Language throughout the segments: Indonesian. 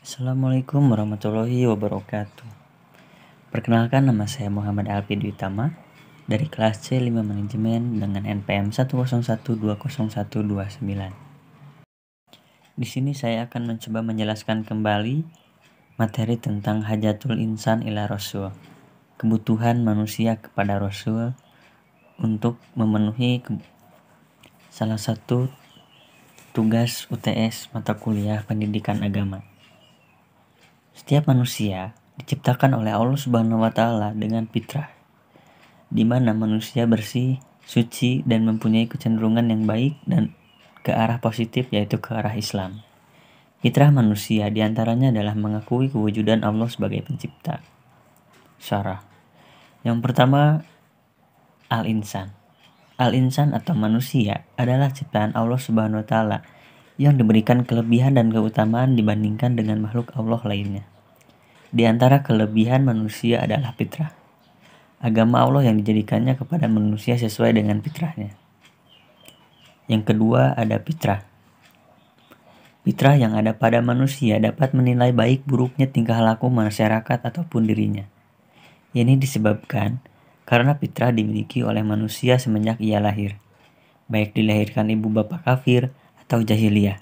Assalamualaikum warahmatullahi wabarakatuh. Perkenalkan, nama saya Muhammad Alfi Dwitama dari kelas C5 Manajemen dengan NPM 101201209. Di sini saya akan mencoba menjelaskan kembali materi tentang hajatul insan ila rasul, kebutuhan manusia kepada rasul untuk memenuhi salah satu tugas UTS mata kuliah pendidikan agama. Setiap manusia diciptakan oleh Allah Subhanahu wa taala dengan fitrah, di mana manusia bersih, suci dan mempunyai kecenderungan yang baik dan ke arah positif, yaitu ke arah Islam. Fitrah manusia diantaranya adalah mengakui kewujudan Allah sebagai pencipta. Syarah. Yang pertama, al-insan. Al-insan atau manusia adalah ciptaan Allah Subhanahu wa taala yang diberikan kelebihan dan keutamaan dibandingkan dengan makhluk Allah lainnya. Di antara kelebihan manusia adalah fitrah. Agama Allah yang dijadikannya kepada manusia sesuai dengan fitrahnya. Yang kedua ada fitrah. Fitrah yang ada pada manusia dapat menilai baik buruknya tingkah laku masyarakat ataupun dirinya. Ini disebabkan karena fitrah dimiliki oleh manusia semenjak ia lahir, baik dilahirkan ibu bapak kafir atau jahiliyah.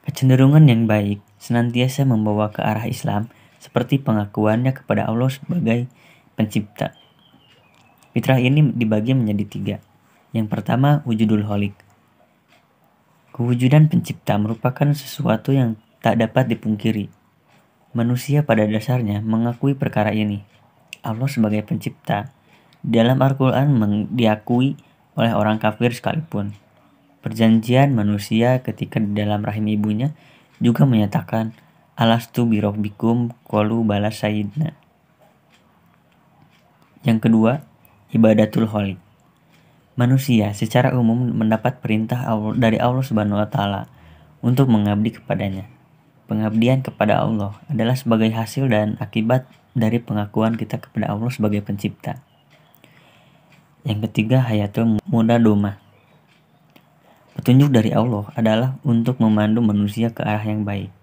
Kecenderungan yang baik senantiasa membawa ke arah Islam, seperti pengakuannya kepada Allah sebagai pencipta. Fitrah ini dibagi menjadi 3. Yang pertama, wujudul khaliq. Kewujudan pencipta merupakan sesuatu yang tak dapat dipungkiri. Manusia pada dasarnya mengakui perkara ini. Allah sebagai pencipta dalam Al-Quran diakui oleh orang kafir sekalipun. Perjanjian manusia ketika di dalam rahim ibunya juga menyatakan alastu birabbikum qalu bala syahidna. Yang kedua, ibadatul khaliq. Manusia secara umum mendapat perintah dari Allah Subhanahu wa taala untuk mengabdi kepadanya. Pengabdian kepada Allah adalah sebagai hasil dan akibat dari pengakuan kita kepada Allah sebagai pencipta. Yang ketiga, hayatul mudadomah. Petunjuk dari Allah adalah untuk memandu manusia ke arah yang baik.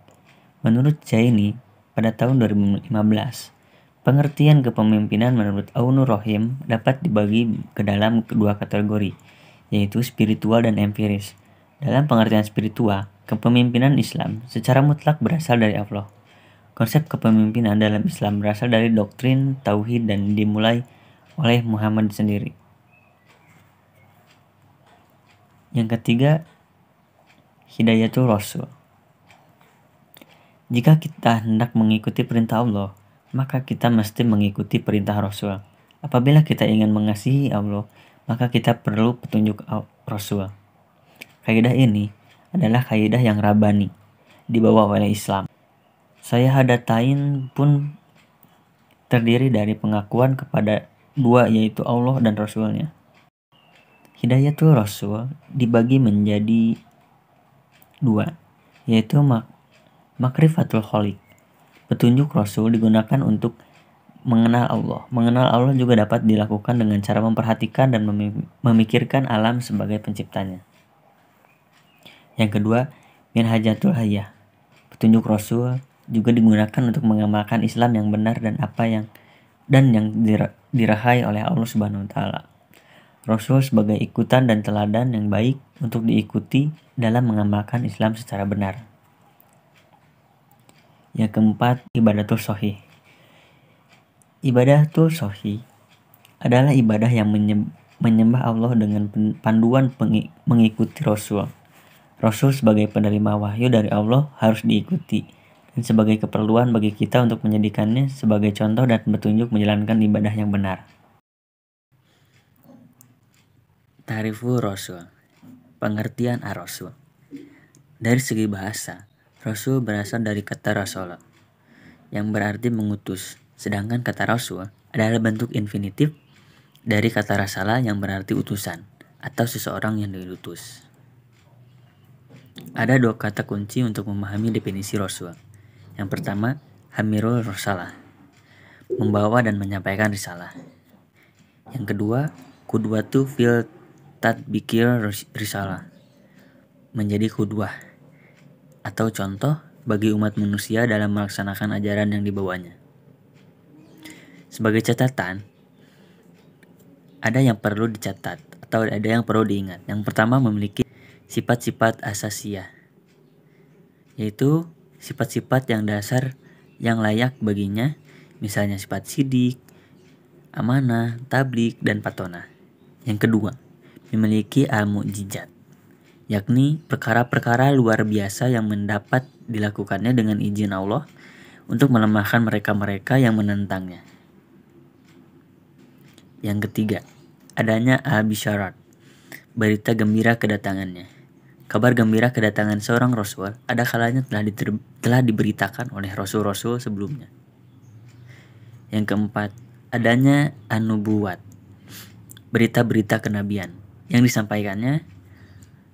Menurut Jaini, pada tahun 2015, pengertian kepemimpinan menurut Aunur Rohim dapat dibagi ke dalam kedua kategori, yaitu spiritual dan empiris. Dalam pengertian spiritual, kepemimpinan Islam secara mutlak berasal dari Allah. Konsep kepemimpinan dalam Islam berasal dari doktrin tauhid dan dimulai oleh Muhammad sendiri. Yang ketiga, hidayatul rasul. Jika kita hendak mengikuti perintah Allah, maka kita mesti mengikuti perintah Rasul. Apabila kita ingin mengasihi Allah, maka kita perlu petunjuk Rasul. Kaidah ini adalah kaidah yang rabbani, dibawa oleh Islam. Saya hadatain pun terdiri dari pengakuan kepada dua, yaitu Allah dan Rasulnya. Hidayatul Rasul dibagi menjadi 2, yaitu makrifatul khaliq. Petunjuk Rasul digunakan untuk mengenal Allah. Mengenal Allah juga dapat dilakukan dengan cara memperhatikan dan memikirkan alam sebagai penciptanya. Yang kedua, minhajatul hayah. Petunjuk Rasul juga digunakan untuk mengamalkan Islam yang benar dan yang dirahai oleh Allah Subhanahu wa taala. Rasul sebagai ikutan dan teladan yang baik untuk diikuti dalam mengamalkan Islam secara benar. Yang keempat, ibadatul shahih. Ibadatul shahih adalah ibadah yang menyembah Allah dengan panduan mengikuti Rasul. Rasul sebagai penerima wahyu dari Allah harus diikuti, dan sebagai keperluan bagi kita untuk menjadikannya sebagai contoh dan petunjuk menjalankan ibadah yang benar. Ta'riful Rasul. Pengertian ar-Rasul. Dari segi bahasa, Rasul berasal dari kata rasola, yang berarti mengutus, sedangkan kata Rasul adalah bentuk infinitif dari kata rasala yang berarti utusan atau seseorang yang diutus. Ada 2 kata kunci untuk memahami definisi Rasul. Yang pertama, hamirul risalah, membawa dan menyampaikan risalah. Yang kedua, qudwatu fil tatbikir risalah, menjadi qudwah atau contoh bagi umat manusia dalam melaksanakan ajaran yang dibawanya. Sebagai catatan, ada yang perlu dicatat atau ada yang perlu diingat. Yang pertama, memiliki sifat-sifat asasiyah, yaitu sifat-sifat yang dasar yang layak baginya, misalnya sifat sidik, amanah, tablik, dan patonah. Yang kedua, memiliki al-mu'jizat, yakni perkara-perkara luar biasa yang mendapat dilakukannya dengan izin Allah untuk melemahkan mereka-mereka yang menentangnya. Yang ketiga, adanya al-bisyarat, berita gembira kedatangannya. Kabar gembira kedatangan seorang rasul ada kalanya telah diberitakan oleh rasul-rasul sebelumnya. Yang keempat, adanya an-nubuwat, berita-berita kenabian yang disampaikannya.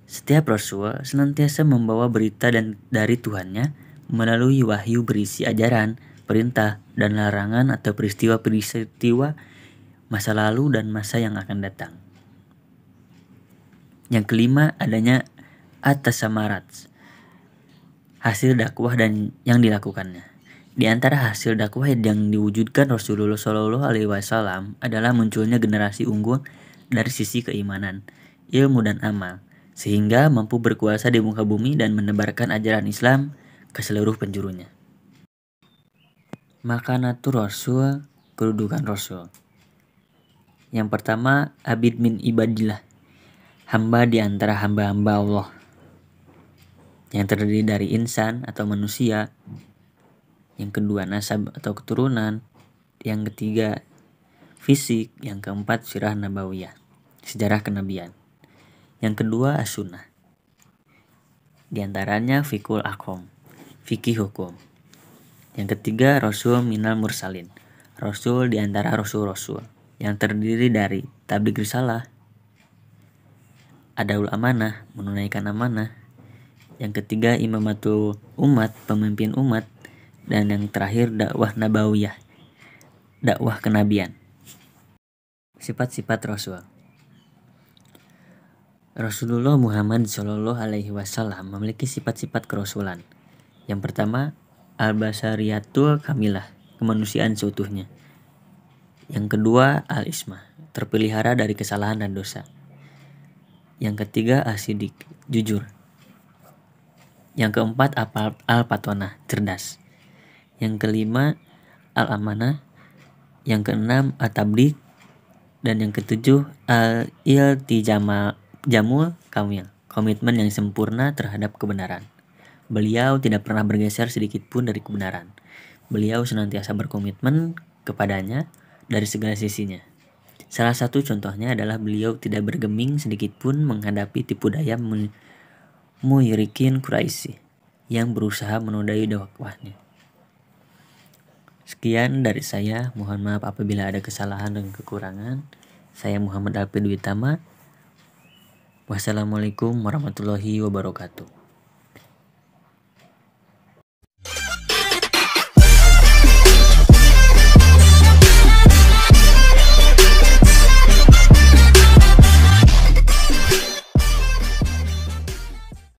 Setiap rasul senantiasa membawa berita dari Tuhannya melalui wahyu berisi ajaran, perintah, dan larangan atau peristiwa-peristiwa masa lalu dan masa yang akan datang. Yang kelima, adanya at-tasamarat, hasil dakwah dan yang dilakukannya. Di antara hasil dakwah yang diwujudkan Rasulullah SAW adalah munculnya generasi unggul dari sisi keimanan, ilmu, dan amal, sehingga mampu berkuasa di muka bumi dan menebarkan ajaran Islam ke seluruh penjurunya. Makanatur Rasul, kedudukan Rasul. Yang pertama, abid min ibadillah, hamba di antara hamba-hamba Allah, yang terdiri dari insan atau manusia. Yang kedua, nasab atau keturunan. Yang ketiga, fisik. Yang keempat, sirah nabawiyah, sejarah kenabian. Yang kedua, as-sunnah. Di antaranya fikul akom, fikih hukum. Yang ketiga, rasul minal mursalin, rasul di antara rasul-rasul, yang terdiri dari tabligh risalah, adaul amanah, menunaikan amanah. Yang ketiga, imamatul umat, pemimpin umat. Dan yang terakhir, dakwah nabawiyah, dakwah kenabian. Sifat-sifat Rasul. Rasulullah Muhammad SAW memiliki sifat-sifat kerasulan. Yang pertama, al-basariyatul kamilah, kemanusiaan seutuhnya. Yang kedua, al-ismah, terpelihara dari kesalahan dan dosa. Yang ketiga, asidik, jujur. Yang keempat, al-patonah, cerdas. Yang kelima, al-amanah. Yang keenam, at-tabligh. Dan yang ketujuh, al-iltijamul kamil, komitmen yang sempurna terhadap kebenaran. Beliau tidak pernah bergeser sedikit pun dari kebenaran. Beliau senantiasa berkomitmen kepadanya dari segala sisinya. Salah satu contohnya adalah beliau tidak bergeming sedikit pun menghadapi tipu daya musyrikin Quraisy yang berusaha menodai dakwahnya. Sekian dari saya, mohon maaf apabila ada kesalahan dan kekurangan. Saya Muhammad Alfi Dwi Tama. Wassalamualaikum warahmatullahi wabarakatuh.